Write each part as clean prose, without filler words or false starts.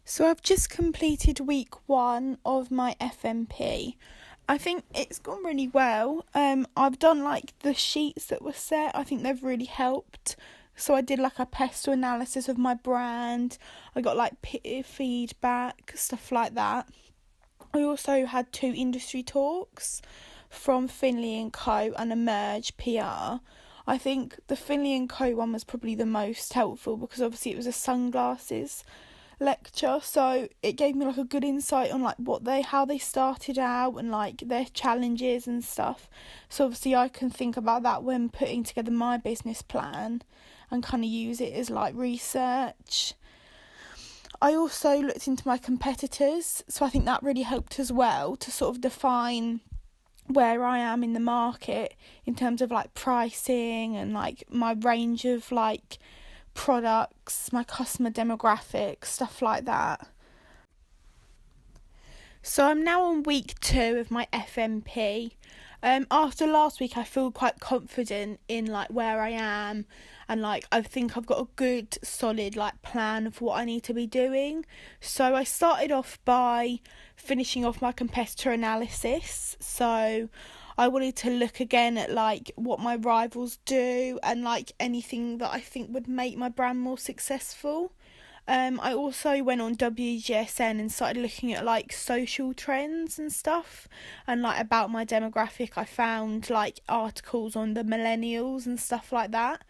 So I've just completed week 1 of my FMP. I think it's gone really well. I've done like the sheets that were set. I think they've really helped. So I did like a pestle analysis of my brand. I got like peer feedback, stuff like that. I also had 2 industry talks from Finley and Co and Emerge PR. I think the Finley and Co one was probably the most helpful because obviously it was a sunglasses lecture, so it gave me like a good insight on like how they started out and like their challenges and stuff. So obviously I can think about that when putting together my business plan and kind of use it as like research. I also looked into my competitors, so I think that really helped as well to sort of define where I am in the market in terms of like pricing and like my range of like products, my customer demographics, stuff like that. So I'm now on week 2 of my FMP. After last week I feel quite confident in like where I am, and like I think I've got a good solid like plan of what I need to be doing. So I started off by finishing off my competitor analysis. So I wanted to look again at like what my rivals do and like anything that I think would make my brand more successful. I also went on WGSN and started looking at like social trends and stuff, and like about my demographic. I found like articles on the millennials and stuff like that,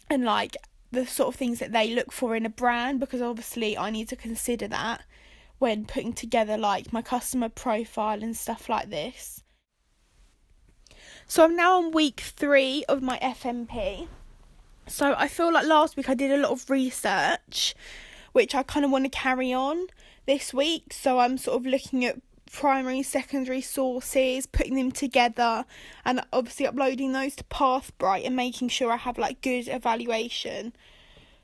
and like the sort of things that they look for in a brand, because obviously I need to consider that when putting together like my customer profile and stuff like this. So I'm now on week 3 of my FMP. So I feel like last week I did a lot of research, which I kind of want to carry on this week. So I'm sort of looking at primary, secondary sources, putting them together, and obviously uploading those to Pathbright and making sure I have like good evaluation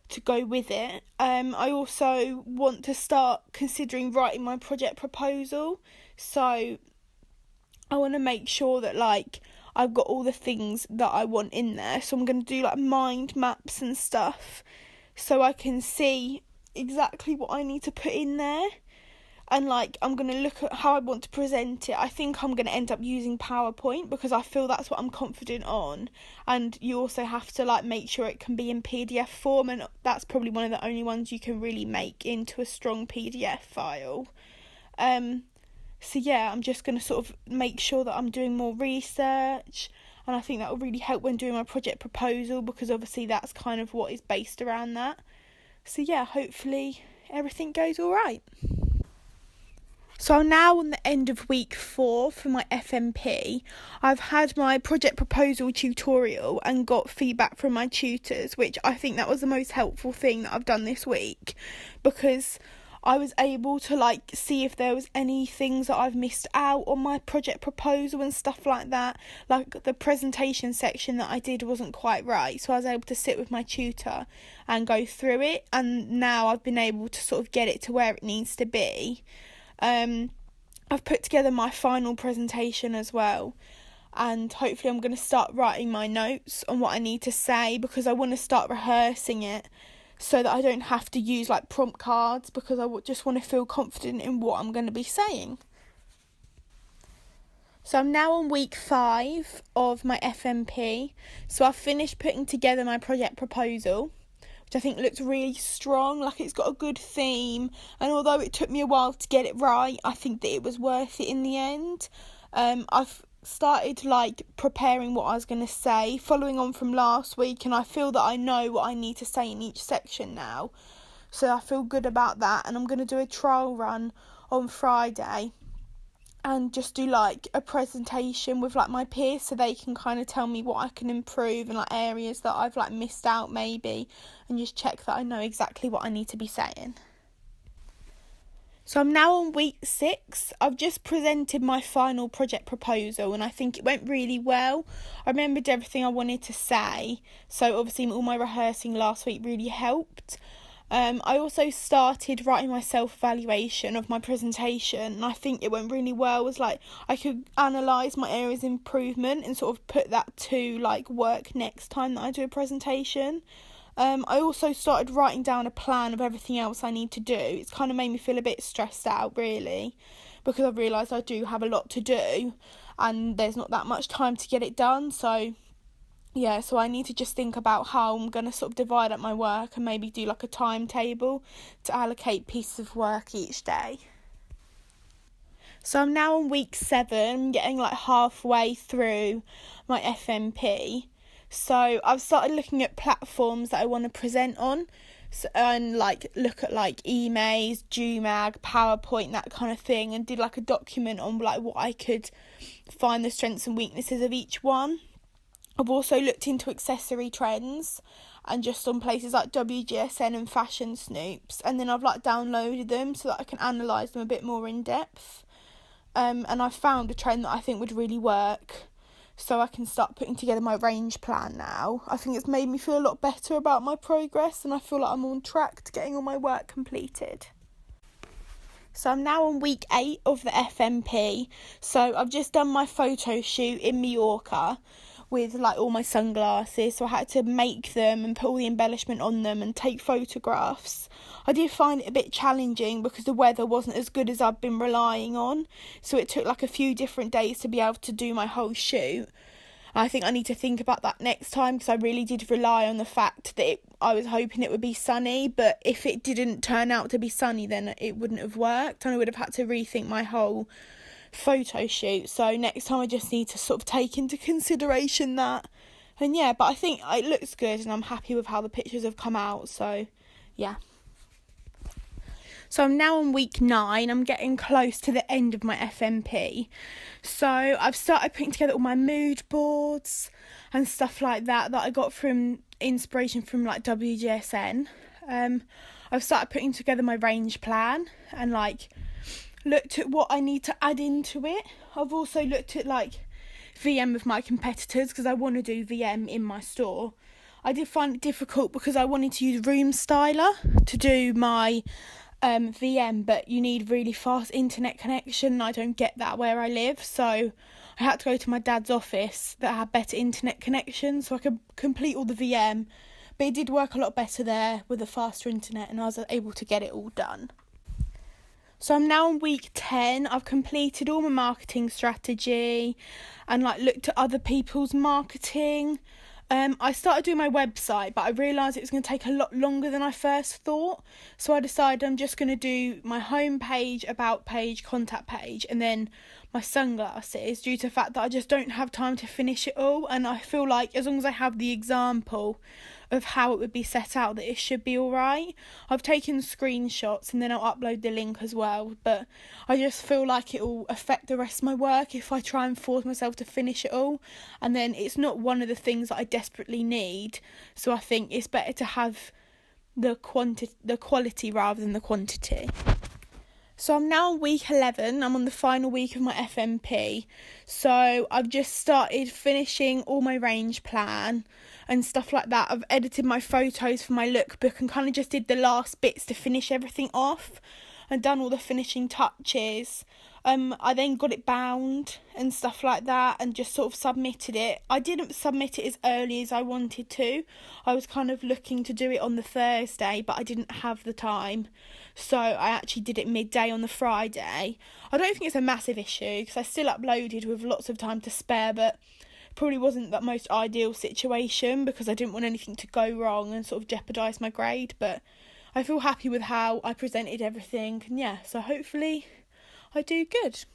to go with it. I also want to start considering writing my project proposal. So I want to make sure that like I've got all the things that I want in there. So I'm going to do like mind maps and stuff so I can see exactly what I need to put in there. And like I'm going to look at how I want to present it. I think I'm going to end up using PowerPoint because I feel that's what I'm confident on. And you also have to like make sure it can be in PDF form, and that's probably one of the only ones you can really make into a strong PDF file. So yeah, I'm just going to sort of make sure that I'm doing more research, and I think that will really help when doing my project proposal, because obviously that's kind of what is based around that. So yeah, hopefully everything goes all right. So I'm now on the end of week 4 for my FMP. I've had my project proposal tutorial and got feedback from my tutors, which I think that was the most helpful thing that I've done this week, because I was able to like see if there was any things that I've missed out on my project proposal and stuff like that. Like the presentation section that I did wasn't quite right, so I was able to sit with my tutor and go through it, and now I've been able to sort of get it to where it needs to be. I've put together my final presentation as well, and hopefully I'm going to start writing my notes on what I need to say, because I want to start rehearsing it so that I don't have to use like prompt cards, because I just want to feel confident in what I'm going to be saying. So I'm now on week 5 of my FMP. So I've finished putting together my project proposal, which I think looks really strong. Like it's got a good theme, and although it took me a while to get it right, I think that it was worth it in the end. I've started like preparing what I was going to say following on from last week, and I feel that I know what I need to say in each section now, so I feel good about that. And I'm going to do a trial run on Friday and just do like a presentation with like my peers, so they can kind of tell me what I can improve and like areas that I've like missed out maybe, and just check that I know exactly what I need to be saying. So I'm now on week 6. I've just presented my final project proposal, and I think it went really well. I remembered everything I wanted to say, so obviously all my rehearsing last week really helped. I also started writing my self-evaluation of my presentation, and I think it went really well. It was like I could analyse my areas of improvement and sort of put that to like work next time that I do a presentation. I also started writing down a plan of everything else I need to do. It's kind of made me feel a bit stressed out, really, because I've realised I do have a lot to do and there's not that much time to get it done. So yeah, so I need to just think about how I'm going to sort of divide up my work and maybe do like a timetable to allocate pieces of work each day. So I'm now on week 7, I'm getting like halfway through my FMP. So I've started looking at platforms that I want to present on, and like look at like emails, GMAG, PowerPoint, that kind of thing, and did like a document on like what I could find the strengths and weaknesses of each one. I've also looked into accessory trends and just on places like WGSN and Fashion Snoops, and then I've like downloaded them so that I can analyse them a bit more in depth. And I found a trend that I think would really work, so I can start putting together my range plan now. I think it's made me feel a lot better about my progress, and I feel like I'm on track to getting all my work completed. So I'm now on week 8 of the FMP. So I've just done my photo shoot in Mallorca with like all my sunglasses, so I had to make them and put all the embellishment on them and take photographs. I did find it a bit challenging because the weather wasn't as good as I've been relying on, so it took like a few different days to be able to do my whole shoot. I think I need to think about that next time, because I really did rely on the fact that I was hoping it would be sunny, but if it didn't turn out to be sunny, then it wouldn't have worked and I would have had to rethink my whole photo shoot. So next time I just need to sort of take into consideration that. And yeah, but I think it looks good and I'm happy with how the pictures have come out, so yeah. So I'm now on week 9, I'm getting close to the end of my FMP. So I've started putting together all my mood boards and stuff like that I got from inspiration from like WGSN. I've started putting together my range plan and like looked at what I need to add into it. I've also looked at like VM of my competitors because I want to do VM in my store. I did find it difficult because I wanted to use Room Styler to do my VM, but you need really fast internet connection and I don't get that where I live, so I had to go to my dad's office that had better internet connection so I could complete all the VM, but it did work a lot better there with a faster internet and I was able to get it all done. So I'm now on week 10, I've completed all my marketing strategy and like looked at other people's marketing. I started doing my website, but I realised it was going to take a lot longer than I first thought. So I decided I'm just going to do my home page, about page, contact page, and then my sunglasses, due to the fact that I just don't have time to finish it all. And I feel like as long as I have the example of how it would be set out, that it should be alright. I've taken screenshots and then I'll upload the link as well, but I just feel like it will affect the rest of my work if I try and force myself to finish it all, and then it's not one of the things that I desperately need, so I think it's better to have the quality rather than the quantity. So I'm now on week 11, I'm on the final week of my FMP, so I've just started finishing all my range plan and stuff like that. I've edited my photos for my lookbook and kind of just did the last bits to finish everything off and done all the finishing touches. I then got it bound and stuff like that and just sort of submitted it. I didn't submit it as early as I wanted to. I was kind of looking to do it on the Thursday, but I didn't have the time. So I actually did it midday on the Friday. I don't think it's a massive issue because I still uploaded with lots of time to spare, but probably wasn't the most ideal situation because I didn't want anything to go wrong and sort of jeopardise my grade. But I feel happy with how I presented everything, and yeah, so hopefully I do good.